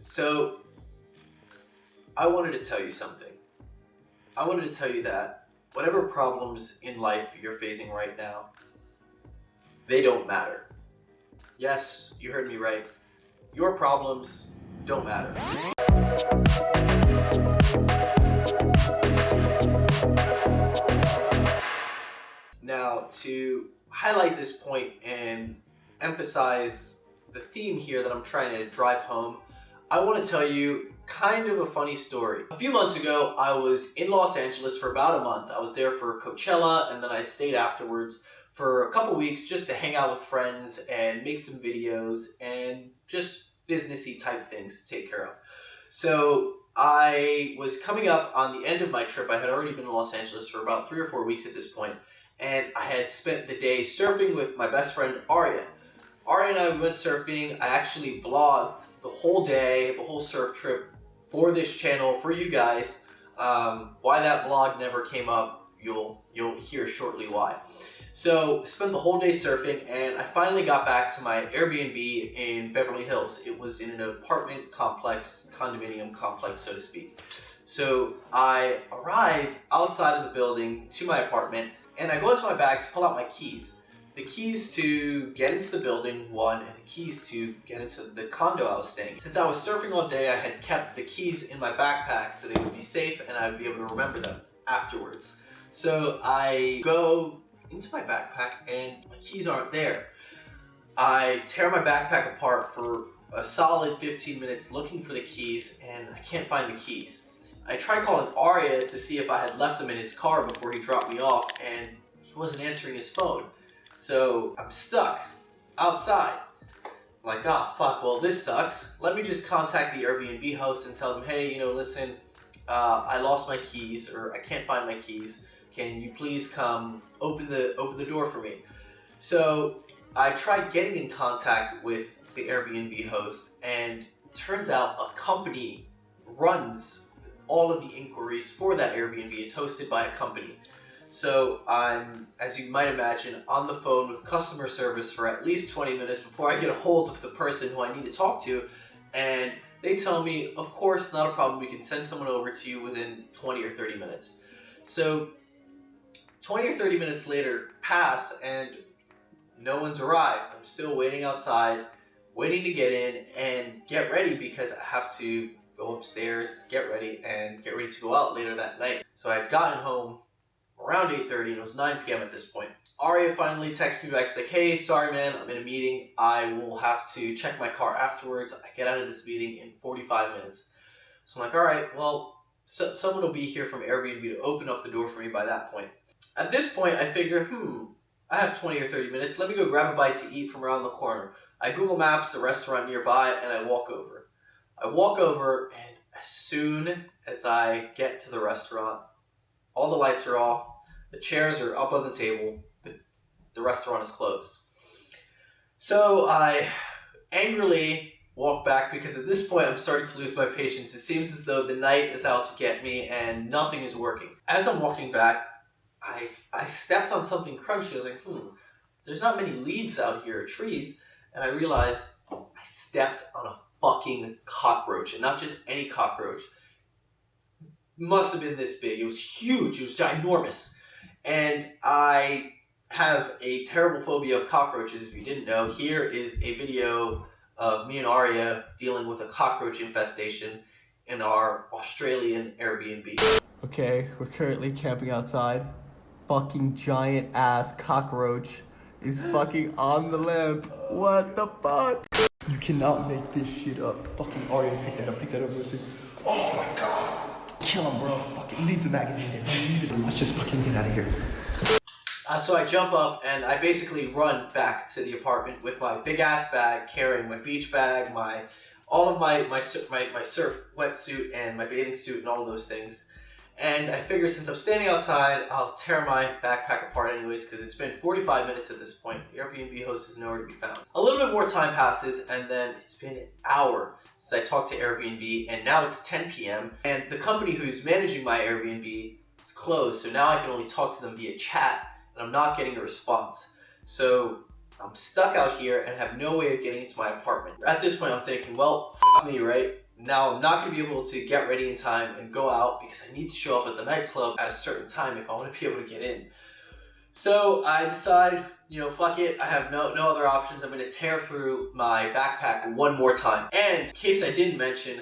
So, I wanted to tell you something. I wanted to tell you that whatever problems in life you're facing right now, they don't matter. Yes, you heard me right. Your problems don't matter. Now, to highlight this point and emphasize the theme here that I'm trying to drive home, I want to tell you kind of a funny story. A few months ago, I was in Los Angeles for about a month. I was there for Coachella, and then I stayed afterwards for a couple weeks just to hang out with friends and make some videos and just businessy type things to take care of. So I was coming up on the end of my trip. I had already been in Los Angeles for about 3 or 4 weeks at this point, and I had spent the day surfing with my best friend Arya. Arya and I went surfing. I actually vlogged the whole day, the whole surf trip for this channel, for you guys. Why that vlog never came up, you'll hear shortly why. So, spent the whole day surfing, and I finally got back to my Airbnb in Beverly Hills. It was in an apartment complex, condominium complex, so to speak. So, I arrive outside of the building to my apartment, and I go into my bag to pull out my keys. The keys to get into the building, one, and the keys to get into the condo I was staying in. Since I was surfing all day, I had kept the keys in my backpack so they would be safe and I would be able to remember them afterwards. So I go into my backpack and my keys aren't there. I tear my backpack apart for a solid 15 minutes looking for the keys, and I can't find the keys. I tried calling Arya to see if I had left them in his car before he dropped me off, and he wasn't answering his phone. So I'm stuck outside. I'm like, oh fuck, well this sucks. Let me just contact the Airbnb host and tell them, hey, listen, I lost my keys, or I can't find my keys. Can you please come open the door for me? So I tried getting in contact with the Airbnb host, and turns out a company runs all of the inquiries for that Airbnb. It's hosted by a company. So I'm, as you might imagine, on the phone with customer service for at least 20 minutes before I get a hold of the person who I need to talk to. And they tell me, of course, not a problem. We can send someone over to you within 20 or 30 minutes. So 20 or 30 minutes later pass and no one's arrived. I'm still waiting outside, waiting to get in and get ready because I have to go upstairs, get ready to go out later that night. So I had gotten home around 8:30, and it was 9 p.m. at this point. Arya finally texts me back. She's like, hey, sorry man, I'm in a meeting. I will have to check my car afterwards. I get out of this meeting in 45 minutes. So I'm like, all right, well, someone will be here from Airbnb to open up the door for me by that point. At this point, I figure, I have 20 or 30 minutes. Let me go grab a bite to eat from around the corner. I Google Maps a restaurant nearby, and I walk over. And as soon as I get to the restaurant, all the lights are off, the chairs are up on the table, the restaurant is closed. So I angrily walk back because at this point I'm starting to lose my patience. It seems as though the night is out to get me and nothing is working. As I'm walking back, I stepped on something crunchy. I was like, there's not many leaves out here or trees. And I realized I stepped on a fucking cockroach, and not just any cockroach. Must have been this big. It was huge. It was ginormous. And I have a terrible phobia of cockroaches, if you didn't know. Here is a video of me and Arya dealing with a cockroach infestation in our Australian Airbnb. Okay, we're currently camping outside. Fucking giant ass cockroach is fucking on the lamp. What the fuck? You cannot make this shit up. Fucking Arya, pick that up. Oh my god. Kill him, bro. Fucking leave the magazine there. Let's just fucking get out of here. So I jump up and I basically run back to the apartment with my big ass bag, carrying my beach bag, all of my surf wetsuit and my bathing suit and all of those things. And I figure since I'm standing outside, I'll tear my backpack apart anyways, because it's been 45 minutes at this point. The Airbnb host is nowhere to be found. A little bit more time passes, and then it's been an hour since I talked to Airbnb, and now it's 10 p.m. And the company who's managing my Airbnb is closed, so now I can only talk to them via chat, and I'm not getting a response. So I'm stuck out here and have no way of getting into my apartment. At this point, I'm thinking, well, f me, right? Now I'm not going to be able to get ready in time and go out because I need to show up at the nightclub at a certain time if I want to be able to get in. So I decide, fuck it. I have no other options. I'm going to tear through my backpack one more time. And in case I didn't mention,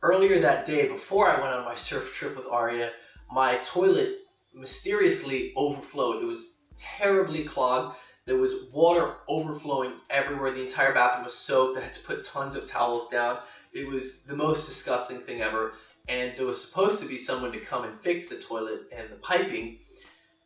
earlier that day before I went on my surf trip with Aria, my toilet mysteriously overflowed. It was terribly clogged. There was water overflowing everywhere. The entire bathroom was soaked. I had to put tons of towels down. It was the most disgusting thing ever. And there was supposed to be someone to come and fix the toilet and the piping,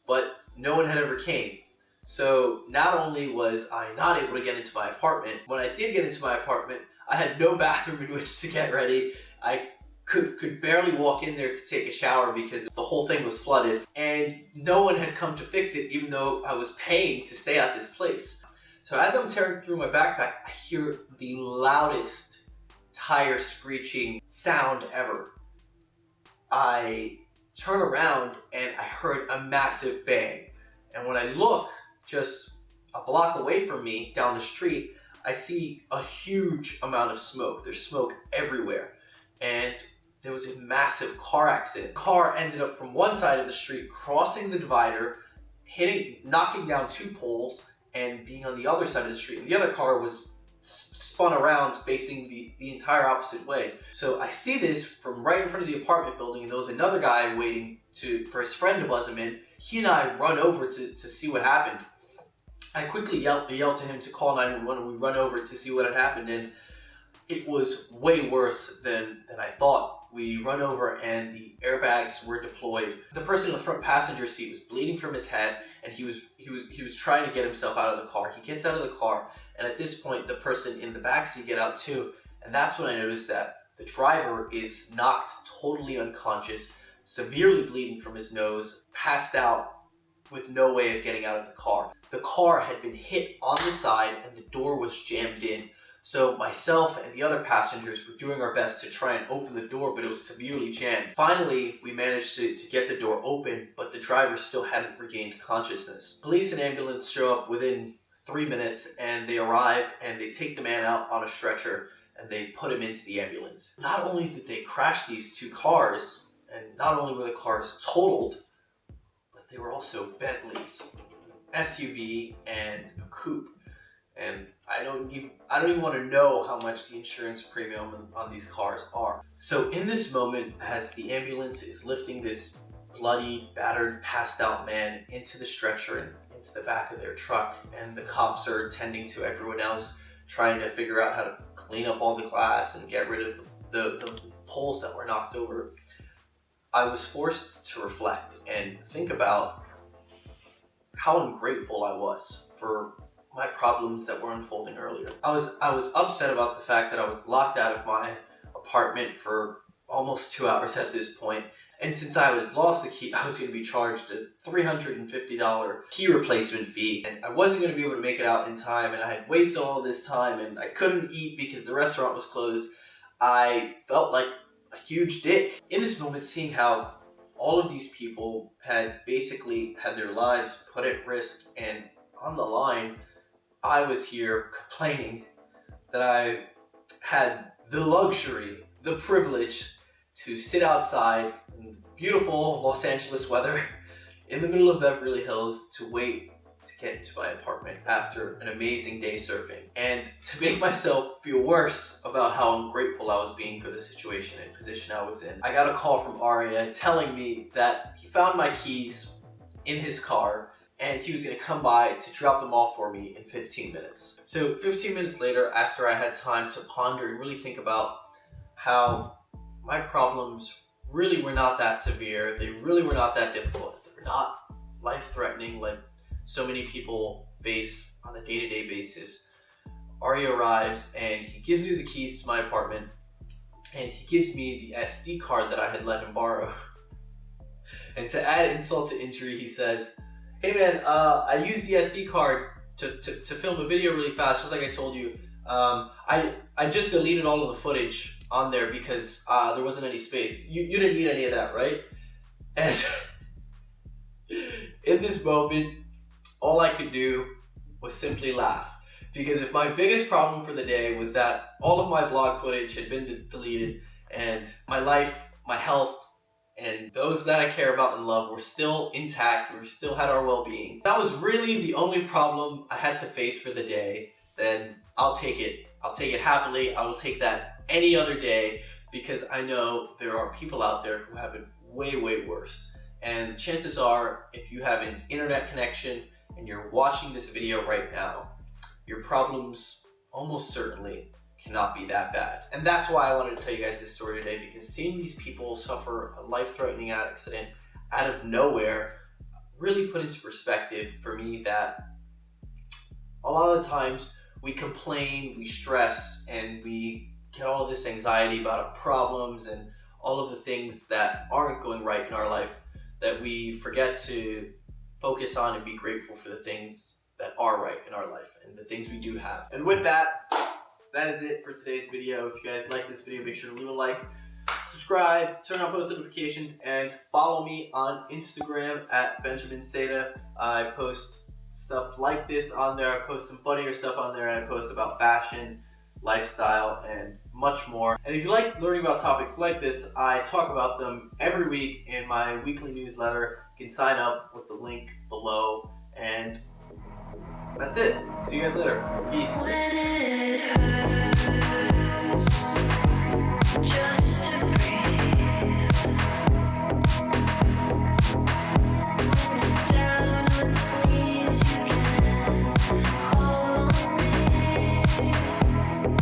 but no one had ever came. So not only was I not able to get into my apartment, when I did get into my apartment, I had no bathroom in which to get ready. I could barely walk in there to take a shower because the whole thing was flooded, and no one had come to fix it even though I was paying to stay at this place. So as I'm tearing through my backpack, I hear the loudest tire screeching sound ever. I turn around and I heard a massive bang. And when I look just a block away from me down the street, I see a huge amount of smoke. There's smoke everywhere. And there was a massive car accident. Car ended up from one side of the street, crossing the divider, knocking down 2 poles, and being on the other side of the street. And the other car was spun around facing the entire opposite way. So I see this from right in front of the apartment building, and there was another guy waiting for his friend to buzz him in. He and I run over to see what happened. I quickly yelled to him to call 911, and we run over to see what had happened, and it was way worse than I thought. We run over and the airbags were deployed. The person in the front passenger seat was bleeding from his head, and he was trying to get himself out of the car. He gets out of the car, and at this point, the person in the backseat get out too. And that's when I noticed that the driver is knocked totally unconscious, severely bleeding from his nose, passed out with no way of getting out of the car. The car had been hit on the side and the door was jammed in. So myself and the other passengers were doing our best to try and open the door, but it was severely jammed. Finally, we managed to get the door open, but the driver still hadn't regained consciousness. Police and ambulance show up within 3 minutes, and they arrive and they take the man out on a stretcher and they put him into the ambulance. Not only did they crash these 2 cars, and not only were the cars totaled, but they were also Bentleys, SUV and a coupe. And I don't even want to know how much the insurance premium on these cars are. So in this moment, as the ambulance is lifting this bloody, battered, passed out man into the stretcher and into the back of their truck, and the cops are tending to everyone else, trying to figure out how to clean up all the glass and get rid of the poles that were knocked over, I was forced to reflect and think about how ungrateful I was for my problems that were unfolding earlier. I was upset about the fact that I was locked out of my apartment for almost 2 hours at this point. And since I had lost the key, I was going to be charged a $350 key replacement fee. And I wasn't going to be able to make it out in time. And I had wasted all this time and I couldn't eat because the restaurant was closed. I felt like a huge dick. In this moment, seeing how all of these people had basically had their lives put at risk and on the line, I was here complaining that I had the luxury, the privilege to sit outside in beautiful Los Angeles weather in the middle of Beverly Hills to wait to get into my apartment after an amazing day surfing. And to make myself feel worse about how ungrateful I was being for the situation and position I was in, I got a call from Aria telling me that he found my keys in his car and he was going to come by to drop them off for me in 15 minutes. So 15 minutes later, after I had time to ponder and really think about how my problems really were not that severe, they really were not that difficult, they were not life-threatening like so many people face on a day-to-day basis, Aria arrives and he gives me the keys to my apartment and he gives me the SD card that I had let him borrow. And to add insult to injury, he says, "Hey man, I used the SD card to film a video really fast, just like I told you. I just deleted all of the footage on there because there wasn't any space. You didn't need any of that, right?" And in this moment, all I could do was simply laugh. Because if my biggest problem for the day was that all of my vlog footage had been deleted and my life, my health, and those that I care about and love were still intact, we still had our well-being, that was really the only problem I had to face for the day, then I'll take it. I'll take it happily. I will take that any other day, because I know there are people out there who have it way, way worse. And chances are, if you have an internet connection and you're watching this video right now, your problems almost certainly cannot be that bad. And that's why I wanted to tell you guys this story today, because seeing these people suffer a life-threatening accident out of nowhere really put into perspective for me that a lot of the times we complain, we stress, and we get all this anxiety about our problems and all of the things that aren't going right in our life, that we forget to focus on and be grateful for the things that are right in our life and the things we do have. And with that, that is it for today's video. If you guys like this video, make sure to leave a like, subscribe, turn on post notifications, and follow me on Instagram at Benjamin Seda. I post stuff like this on there. I post some funnier stuff on there, and I post about fashion, lifestyle, and much more. And if you like learning about topics like this, I talk about them every week in my weekly newsletter. You can sign up with the link below, and that's it. See you guys later. Peace.